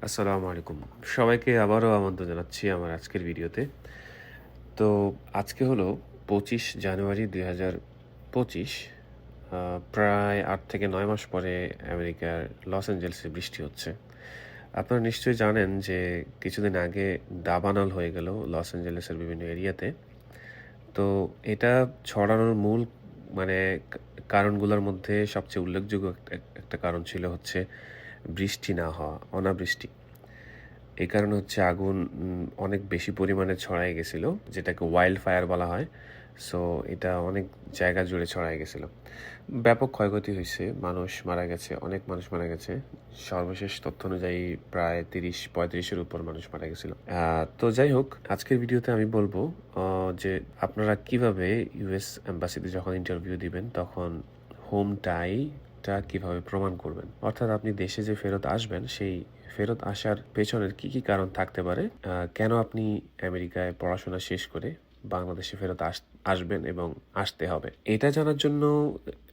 আসসালামু আলাইকুম। সবাইকে আবারও আমন্ত্রণ জানাচ্ছি আমার আজকের ভিডিওতে। তো আজকে হলো ২৫ জানুয়ারি ২০২৫। প্রায় ৮ থেকে ৯ মাস পরে আমেরিকার লস অ্যাঞ্জেলেসে বৃষ্টি হচ্ছে। আপনারা নিশ্চয়ই জানেন যে কিছুদিন আগে দাবানল হয়ে গেল লস অ্যাঞ্জেলেসের বিভিন্ন এরিয়াতে। তো এটা ছড়ানোর মূল মানে কারণগুলোর মধ্যে সবচেয়ে উল্লেখযোগ্য একটা কারণ ছিল হচ্ছে বৃষ্টি না হওয়া, অনাবৃষ্টি। এই কারণে হচ্ছে আগুন অনেক বেশি পরিমাণে ছড়ায় গেছিল, যেটাকে ওয়াইল্ড ফায়ার বলা হয়। সো এটা অনেক জায়গা জুড়ে ছড়ায় গেছিল। ব্যাপক ক্ষয়ক্ষতি হয়েছে, মানুষ মারা গেছে, অনেক মানুষ মারা গেছে। সর্বশেষ তথ্য অনুযায়ী প্রায় ৩০-৩৫-এর উপর মানুষ মারা গেছিল। তো যাই হোক, আজকের ভিডিওতে আমি বলবো যে আপনারা কিভাবে ইউএস এম্বাসিতে যখন ইন্টারভিউ দিবেন তখন হোম টাইটা কিভাবে প্রমাণ করবেন, অর্থাৎ আপনি দেশে যে ফেরত আসবেন সেই ফেরত আসার পেছনের কি কি কারণ থাকতে পারে, কেন আপনি আমেরিকায় পড়াশোনা শেষ করে বাংলাদেশে ফেরত আসবেন এবং আসতে হবে, এটা জানার জন্য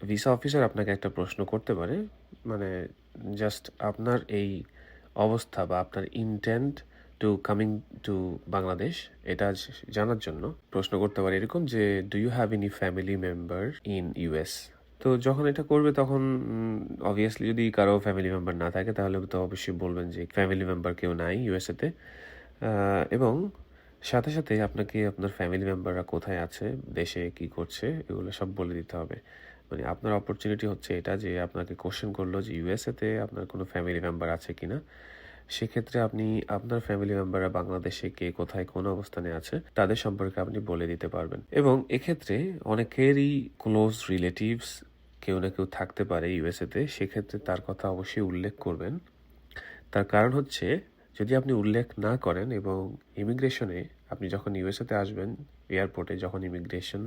ভিসা অফিসার আপনাকে একটা প্রশ্ন করতে পারে। মানে জাস্ট আপনার এই অবস্থা বা আপনার intent to coming to Bangladesh এটা জানার জন্য প্রশ্ন করতে পারে এরকম যে, do you have any family member in US? তো যখন এটা করবে তখন অবভিয়াসলি যদি কারো ফ্যামিলি মেম্বার না থাকে তাহলে তো অবশ্যই বলবেন যে ফ্যামিলি মেম্বার কেউ নাই ইউএসএতে। এবং সাথে সাথে আপনাকে আপনার ফ্যামিলি মেম্বাররা কোথায় আছে, দেশে কি করছে, এগুলো সব বলে দিতে হবে। মানে আপনার অপরচুনিটি হচ্ছে এটা যে আপনাকে কোশ্চেন করলো যে ইউএসএতে আপনার কোনো ফ্যামিলি মেম্বার আছে কিনা। সেক্ষেত্রে আপনি আপনার ফ্যামিলি মেম্বাররা বাংলাদেশে কে কোথায় কোন অবস্থানে আছে তাদের সম্পর্কে আপনি বলে দিতে পারবেন। এবং এক্ষেত্রে অনেকেরই ক্লোজ রিলেটিভস কেউ না কেউ থাকতে পারে ইউএসএতে, সেক্ষেত্রে তার কথা অবশ্যই উল্লেখ করবেন। তার কারণ হচ্ছে, যদি আপনি উল্লেখ না করেন এবং ইমিগ্রেশনে আপনি যখন ইউএসএতে আসবেন, এয়ারপোর্টে যখন ইমিগ্রেশন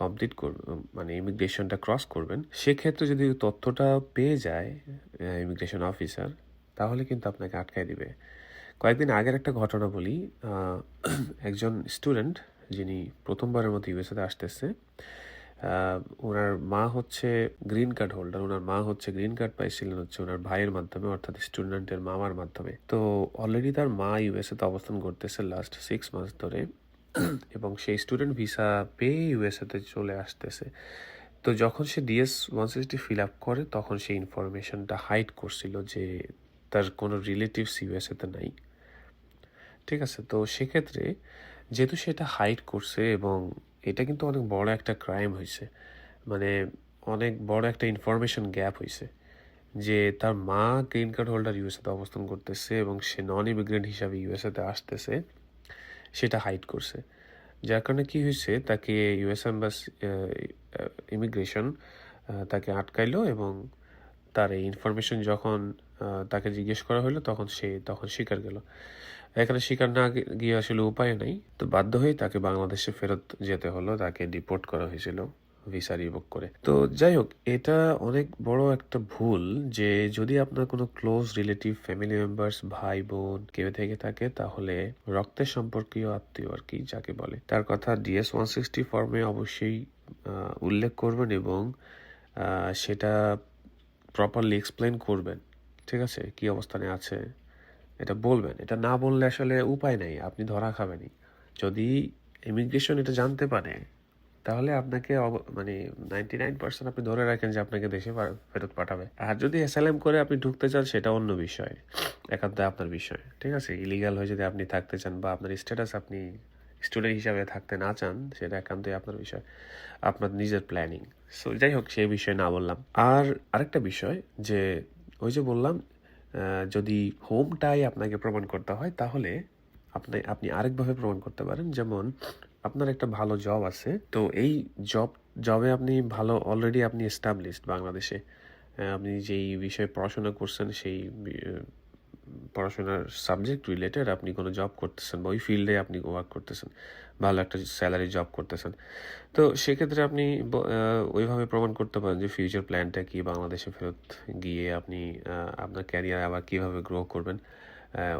কমপ্লিট করবেন, মানে ইমিগ্রেশনটা ক্রস করবেন, সেক্ষেত্রে যদি তথ্যটা পেয়ে যায় ইমিগ্রেশন অফিসার, তাহলে কিন্তু আপনাকে আটকায় দিবে। কয়েকদিন আগের একটা ঘটনা বলি। একজন স্টুডেন্ট যিনি প্রথমবারের মতো ইউএসএতে আসতেছে, ওনার মা হচ্ছে গ্রিন কার্ড হোল্ডার। ওনার মা হচ্ছে গ্রিন কার্ড পাইছিলেন হচ্ছে ওনার ভাইয়ের মাধ্যমে, অর্থাৎ স্টুডেন্টের মামার মাধ্যমে। তো অলরেডি তার মা ইউএসএতে অবস্থান করতেছে লাস্ট 6 মাস ধরে, এবং সেই স্টুডেন্ট ভিসা পেয়ে ইউএসএতে চলে আসতেছে। তো যখন সে DS-160 ফিল আপ করে তখন সেই ইনফরমেশনটা হাইড করছিল যে তার কোনো রিলেটিভস ইউএসএতে নাই। ঠিক আছে, তো সেক্ষেত্রে যেহেতু সেটা হাইড করছে এবং এটা কিন্তু অনেক বড় একটা ক্রাইম হয়েছে, মানে অনেক বড় একটা ইনফরমেশন গ্যাপ হয়েছে যে তার মা গ্রিন কার্ড হোল্ডার ইউএসএতে অবস্থান করতেছে এবং সে নন ইমিগ্রেন্ট হিসাবে ইউএসএতে আসতেছে, সেটা হাইড করছে। যার কারণে কি হয়েছে, তাকে ইউএস এম্বাসি ইমিগ্রেশন তাকে আটকাইলো এবং তার এই ইনফরমেশন যখন তাকে জিজ্ঞেস করা হলো তখন স্বীকার গেল। এখানে স্বীকার না গিয়ে আসলে উপায় নাই, তো বাধ্য হয়ে তাকে বাংলাদেশে ফেরত যেতে হলো, তাকে ডিপোর্ট করা হয়েছিল ভিসা রিভোক করে। তো যাই হোক, এটা অনেক বড় একটা ভুল যে যদি আপনার কোনো ক্লোজ রিলেটিভ, ফ্যামিলি মেম্বার্স, ভাই বোন কেউ থেকে থাকে, তাহলে রক্তের সম্পর্কীয় আত্মীয় আর কি যাকে বলে, তার কথা DS-160 ফর্মে অবশ্যই উল্লেখ করবেন এবং সেটা প্রপারলি এক্সপ্লেন করবেন। ঠিক আছে, কি অবস্থানে আছে এটা বলবেন। এটা না বললে আসলে উপায় নেই, আপনি ধরা খাবেনই। যদি ইমিগ্রেশন এটা জানতে পারে তাহলে আপনাকে মানে 99% আপনি ধরে রাখেন যে আপনাকে দেশে ফেরত পাঠাবে। আর যদি অ্যাসাইলাম করে আপনি ঢুকতে চান সেটা অন্য বিষয়, একান্ত আপনার বিষয়। ঠিক আছে, ইলিগাল হয়ে যদি আপনি থাকতে চান বা আপনার স্ট্যাটাস আপনি স্টুডেন্ট হিসাবে থাকতে না চান, সেটা একান্তই আপনার বিষয়, আপনার নিজের প্ল্যানিং। সো যাই হোক, সেই বিষয়ে না বললাম। আর আরেকটা বিষয় যে, ওই যে বললাম, যদি হোমটাই আপনাকে প্রমাণ করতে হয় তাহলে আপনি আরেকভাবে প্রমাণ করতে পারেন। যেমন আপনার একটা ভালো জব আছে, তো এই জবে আপনি ভালো, অলরেডি আপনি এস্টাবলিশড বাংলাদেশে। আপনি যেই বিষয়ে পড়াশোনা করছেন সেই পড়াশোনার সাবজেক্ট রিলেটেড আপনি কোনো জব করতেছেন বা ওই ফিল্ডে আপনি ওয়ার্ক করতেছেন, ভালো একটা স্যালারি জব করতেছেন। তো সেক্ষেত্রে আপনি ওইভাবে প্রমাণ করতে পারেন যে ফিউচার প্ল্যানটা কি, বাংলাদেশে ফেরত গিয়ে আপনি আপনার ক্যারিয়ার আবার কীভাবে গ্রো করবেন,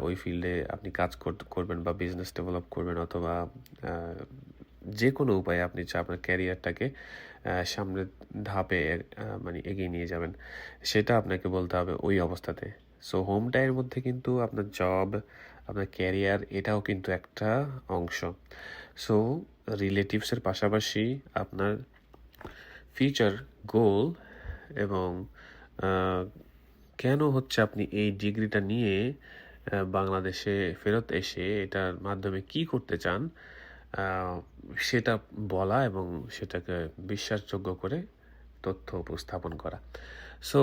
ওই ফিল্ডে আপনি কাজ করবেন বা বিজনেস ডেভেলপ করবেন, অথবা যে কোনো উপায়ে আপনি আপনার ক্যারিয়ারটাকে সামনের ধাপে মানে এগিয়ে নিয়ে যাবেন, সেটা আপনাকে বলতে হবে ওই অবস্থাতে। সো হোমটায়ের মধ্যে কিন্তু আপনার জব, আপনার ক্যারিয়ার এটাও কিন্তু একটা অংশ। সো রিলেটিভসের পাশাপাশি আপনার ফিউচার গোল এবং আহ, কেন হচ্ছে আপনি এই ডিগ্রিটা নিয়ে বাংলাদেশে ফেরত এসে এটার মাধ্যমে কি করতে চান, আহ, সেটা বলা এবং সেটাকে বিশ্বাসযোগ্য করে তথ্য উপস্থাপন করা। সো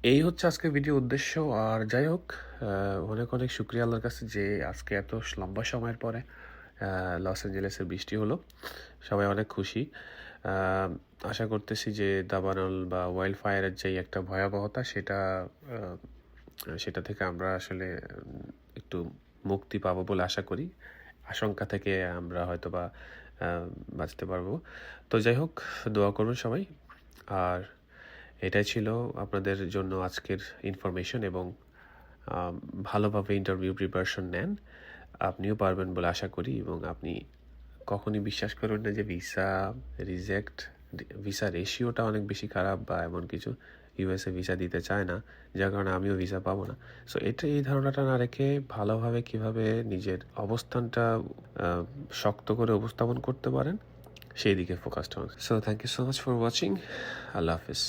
এই হচ্ছে আজকের ভিডিও উদ্দেশ্য। আর যাই হোক, অনেক অনেক শুক্রিয়া আল্লাহর কাছে যে আজকে এত লম্বা সময়ের পরে লস অ্যাঞ্জেলেসের বৃষ্টি হলো। সবাই অনেক খুশি। আহ, আশা করতেছি যে দাবানল বা ওয়াইল্ড ফায়ারের যে একটা ভয়াবহতা সেটা থেকে আমরা আসলে একটু মুক্তি পাবো বলে আশা করি। আশঙ্কা থেকে আমরা হয়তো বা বাঁচতে পারবো। তো যাই হোক, দোয়া করবেন সবাই। আর এটাই ছিল আপনাদের জন্য আজকের ইনফরমেশন। এবং ভালোভাবে ইন্টারভিউ প্রিপারেশন নেন, আপনিও পারবেন বলে আশা করি। এবং আপনি কখনই বিশ্বাস করবেন না যে ভিসা রেশিওটা অনেক বেশি খারাপ বা এমন কিছু, ইউএসএ ভিসা দিতে চায় না, যার কারণে আমিও ভিসা পাবো না। সো এই ধারণাটা না রেখে ভালোভাবে কিভাবে নিজের অবস্থানটা শক্ত করে উপস্থাপন করতে পারেন সেই দিকে ফোকাসড হন। So thank you so much for watching. আল্লাহ হাফিজ।